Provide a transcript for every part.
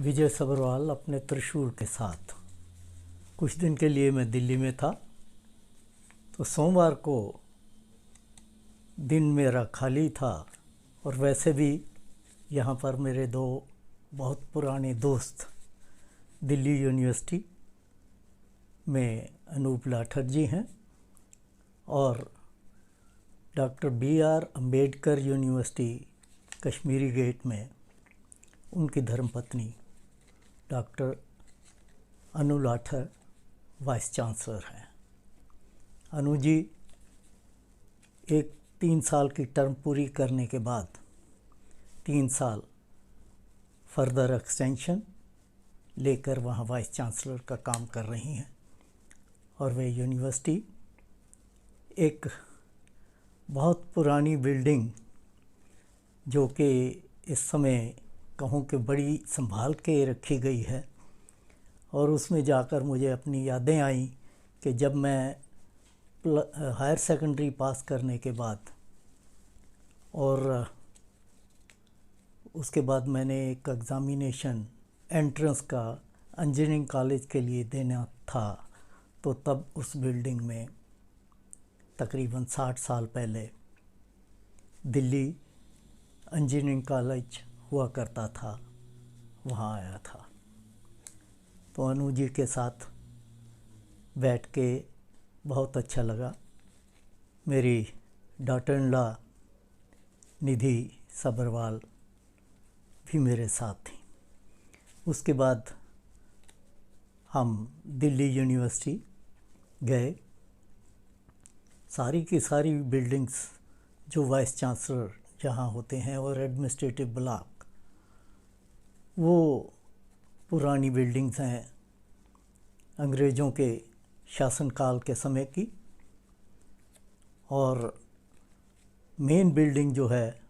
विजय सब्रवाल अपने त्रिशूल के साथ। कुछ दिन के लिए मैं दिल्ली में था, तो सोमवार को दिन मेरा खाली था और वैसे भी यहाँ पर मेरे दो बहुत पुराने दोस्त दिल्ली यूनिवर्सिटी में अनूप लाठर जी हैं और doctor B.R. Ambedkar University Kashmiri Gate में उनकी धर्मपत्नी doctor Anu Lathar vice chancellor हैं। अनु जी एक 3 साल की टर्म पूरी करने के बाद 3 साल फर्दर एक्सटेंशन लेकर वहाँ वाइस चांसलर का काम कर रही हैं और वे यूनिवर्सिटी एक बहुत पुरानी बिल्डिंग जो कि इस समय कहूँ कि बड़ी संभाल के रखी गई है, और उसमें जाकर मुझे अपनी यादें आई कि जब मैं हायर सेकेंडरी पास करने के बाद और उसके बाद मैंने एक एग्ज़ामिनेशन एंट्रेंस का इंजीनियरिंग कॉलेज के लिए देना था, तो तब उस बिल्डिंग में तकरीबन 60 साल पहले दिल्ली इंजीनियरिंग कॉलेज हुआ करता था, वहाँ आया था। तो अनु जी के साथ बैठ के बहुत अच्छा लगा। मेरी डॉटर इन लॉ निधि सब्रवाल भी मेरे साथ थी। उसके बाद हम दिल्ली यूनिवर्सिटी गए। सारी की सारी बिल्डिंग्स जो वाइस चांसलर जहाँ होते हैं और एडमिनिस्ट्रेटिव ब्लॉक, वो पुरानी बिल्डिंग्स हैं अंग्रेज़ों के शासनकाल के समय की। और मेन बिल्डिंग जो है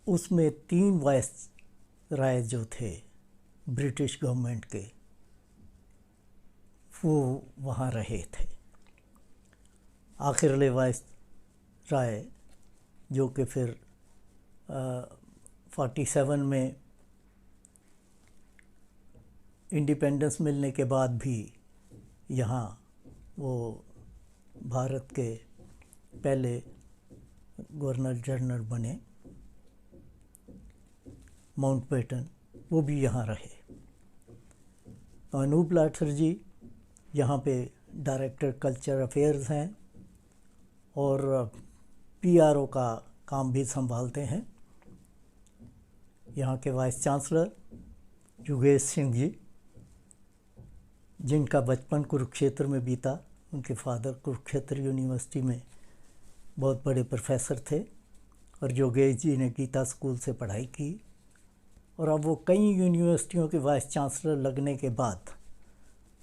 उसमें 3 वाइस राय जो थे ब्रिटिश गवर्नमेंट के, वो वहाँ रहे थे। आखिरले वाइस राय जो कि फिर 47 में इंडिपेंडेंस मिलने के बाद भी यहाँ वो भारत के पहले गवर्नर जनरल बने, माउंटबेटन, वो भी यहाँ रहे। अनूप लाठर जी यहाँ पे डायरेक्टर कल्चर अफेयर्स हैं और PRO का काम भी संभालते हैं। यहाँ के वाइस चांसलर योगेश सिंह जी, जिनका बचपन कुरुक्षेत्र में बीता, उनके फादर कुरुक्षेत्र यूनिवर्सिटी में बहुत बड़े प्रोफेसर थे और योगेश जी ने गीता स्कूल से पढ़ाई की और अब वो कई यूनिवर्सिटियों के वाइस चांसलर लगने के बाद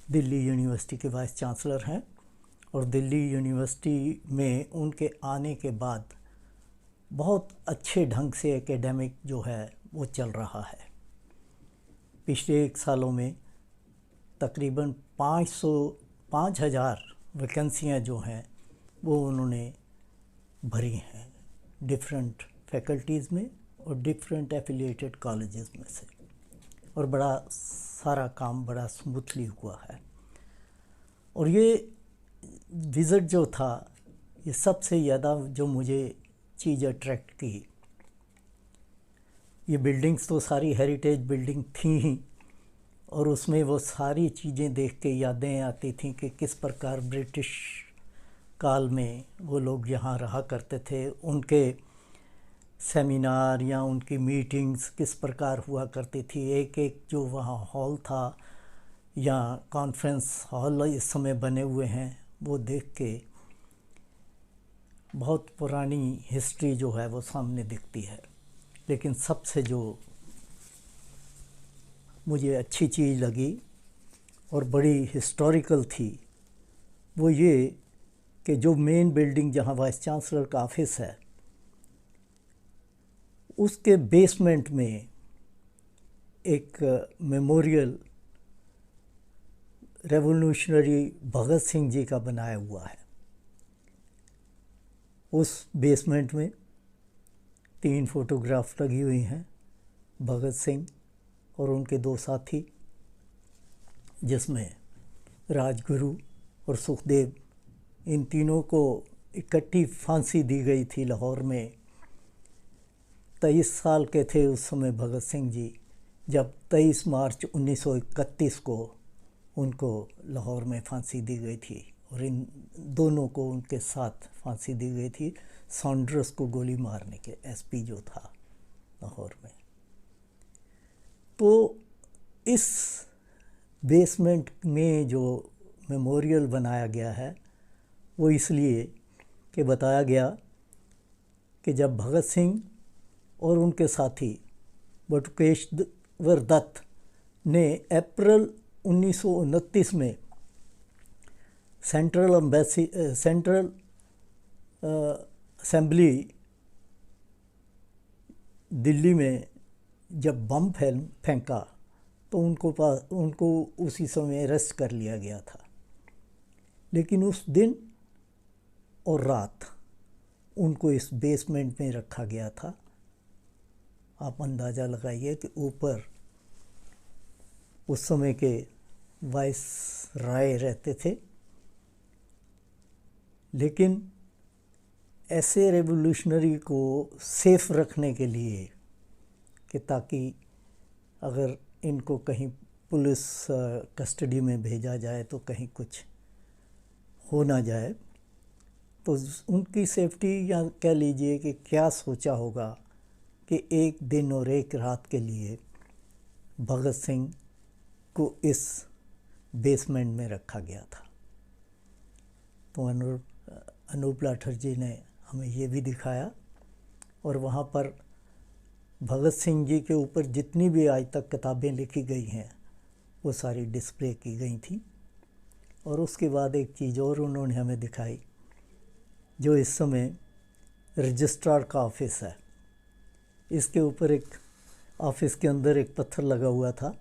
दिल्ली यूनिवर्सिटी के वाइस चांसलर हैं। और दिल्ली यूनिवर्सिटी में उनके आने के बाद बहुत अच्छे ढंग से एकेडमिक जो है वो चल रहा है। पिछले 1 सालों में तकरीबन 5,000 वैकेंसियाँ जो हैं वो उन्होंने भरी हैं डिफरेंट फैकल्टीज़ में और डिफरेंट एफिलिएटेड कॉलेजेस में से, और बड़ा सारा काम बड़ा स्मूथली हुआ है। और ये विज़िट जो था, ये सबसे ज़्यादा जो मुझे चीज़ अट्रैक्ट की, ये बिल्डिंग्स तो सारी हेरिटेज बिल्डिंग थी ही, और उसमें वो सारी चीज़ें देख के यादें आती थीं कि किस प्रकार ब्रिटिश काल में वो लोग यहाँ रहा करते थे, उनके सेमिनार या उनकी मीटिंग्स किस प्रकार हुआ करती थी। एक एक जो वहाँ हॉल था या कॉन्फ्रेंस हॉल इस समय बने हुए हैं, वो देख के बहुत पुरानी हिस्ट्री जो है वो सामने दिखती है। लेकिन सबसे जो मुझे अच्छी चीज़ लगी और बड़ी हिस्टोरिकल थी, वो ये कि जो मेन बिल्डिंग जहाँ वाइस चांसलर का ऑफिस है, उसके बेसमेंट में एक मेमोरियल रेवोल्यूशनरी भगत सिंह जी का बनाया हुआ है। उस बेसमेंट में 3 फोटोग्राफ लगी हुई हैं भगत सिंह, और उनके दो साथी, जिसमें राजगुरु और सुखदेव, इन तीनों को इकट्ठी फांसी दी गई थी लाहौर में। 23 साल के थे उस समय भगत सिंह जी, जब 23 मार्च 1931 को उनको लाहौर में फांसी दी गई थी। और इन दोनों को उनके साथ फांसी दी गई थी सॉन्ड्रस को गोली मारने के, एसपी जो था लाहौर में। तो इस बेसमेंट में जो मेमोरियल बनाया गया है वो इसलिए कि बताया गया कि जब भगत सिंह और उनके साथी बटुकेश्वर दत्त ने अप्रैल 1929 में सेंट्रल असेंबली दिल्ली में जब बम फेंका तो उनको उसी समय अरेस्ट कर लिया गया था। लेकिन उस दिन और रात उनको इस बेसमेंट में रखा गया था। आप अंदाज़ा लगाइए कि ऊपर उस समय के वाइस राय रहते थे। लेकिन ऐसे रेवोल्यूशनरी को सेफ रखने के लिए कि ताकि अगर इनको कहीं पुलिस कस्टडी में भेजा जाए तो कहीं कुछ हो ना जाए, तो उनकी सेफ्टी, या कह लीजिए कि क्या सोचा होगा कि एक दिन और एक रात के लिए भगत सिंह को इस बेसमेंट में रखा गया था। तो अनूप लाठर जी ने हमें ये भी दिखाया, और वहाँ पर भगत सिंह जी के ऊपर जितनी भी आज तक किताबें लिखी गई हैं वो सारी डिस्प्ले की गई थी। और उसके बाद एक चीज़ और उन्होंने हमें दिखाई, जो इस समय रजिस्ट्रार का ऑफिस है, इसके ऊपर एक ऑफिस के अंदर एक पत्थर लगा हुआ था,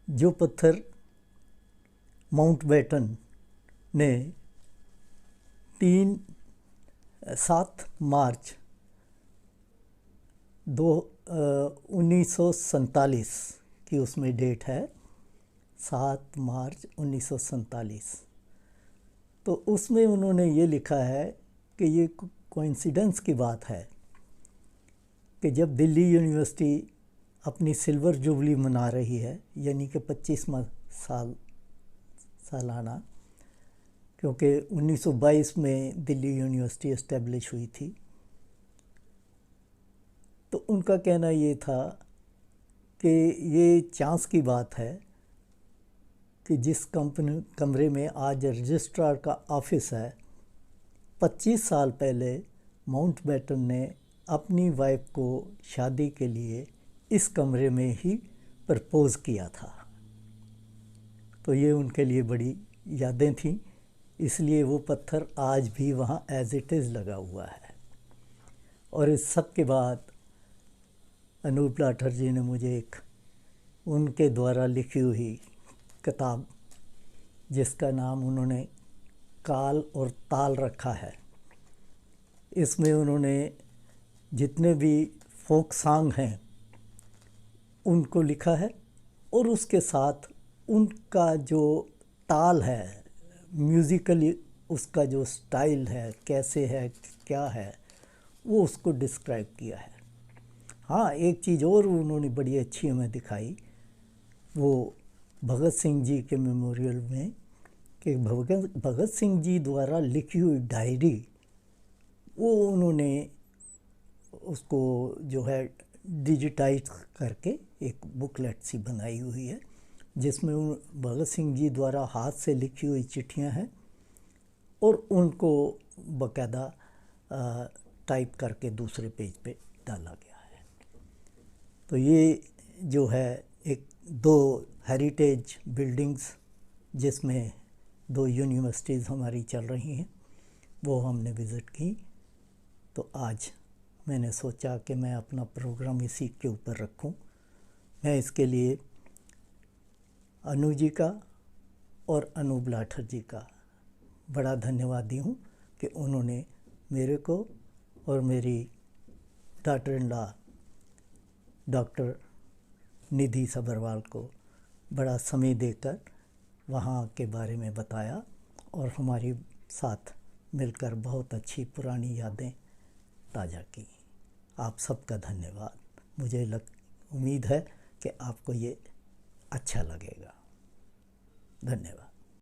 जो पत्थर माउंटबेटन ने 7 मार्च 1947 की उसमें डेट है, 7 मार्च 1947। तो उसमें उन्होंने ये लिखा है कि ये कोइंसिडेंस की बात है कि जब दिल्ली यूनिवर्सिटी अपनी सिल्वर जुबली मना रही है, यानी कि 25वां सालाना, क्योंकि 1922 में दिल्ली यूनिवर्सिटी इस्टेब्लिश हुई थी, तो उनका कहना ये था कि ये चांस की बात है कि जिस कमरे में आज रजिस्ट्रार का ऑफिस है, 25 साल पहले माउंटबेटन ने अपनी वाइफ को शादी के लिए इस कमरे में ही प्रपोज़ किया था। तो ये उनके लिए बड़ी यादें थीं, इसलिए वो पत्थर आज भी वहाँ एज इट इज़ लगा हुआ है। और इस सब के बाद अनूप लाठर जी ने मुझे एक उनके द्वारा लिखी हुई किताब, जिसका नाम उन्होंने काल और ताल रखा है, इसमें उन्होंने जितने भी फोक सॉन्ग हैं उनको लिखा है, और उसके साथ उनका जो ताल है, म्यूज़िकली उसका जो स्टाइल है, कैसे है, क्या है, वो उसको डिस्क्राइब किया है। हाँ, एक चीज़ और उन्होंने बड़ी अच्छी हमें दिखाई, वो भगत सिंह जी के मेमोरियल में, कि भगत सिंह जी द्वारा लिखी हुई डायरी, वो उन्होंने उसको जो है डिजिटाइज करके एक बुकलेट सी बनाई हुई है, जिसमें भगत सिंह जी द्वारा हाथ से लिखी हुई चिट्ठियां हैं और उनको बाकायदा टाइप करके दूसरे पेज पे डाला गया है। तो ये जो है एक 2 हेरिटेज बिल्डिंग्स, जिसमें 2 यूनिवर्सिटीज़ हमारी चल रही हैं, वो हमने विज़िट की। तो आज मैंने सोचा कि मैं अपना प्रोग्राम इसी के ऊपर रखूं। मैं इसके लिए अनु जी का और अनूप लाठर जी का बड़ा धन्यवादी हूँ कि उन्होंने मेरे को और मेरी डॉटर इन लॉ डॉक्टर निधि सब्रवाल को बड़ा समय देकर वहाँ के बारे में बताया और हमारे साथ मिलकर बहुत अच्छी पुरानी यादें ताज़ा की। आप सबका धन्यवाद। मुझे उम्मीद है कि आपको ये अच्छा लगेगा। धन्यवाद।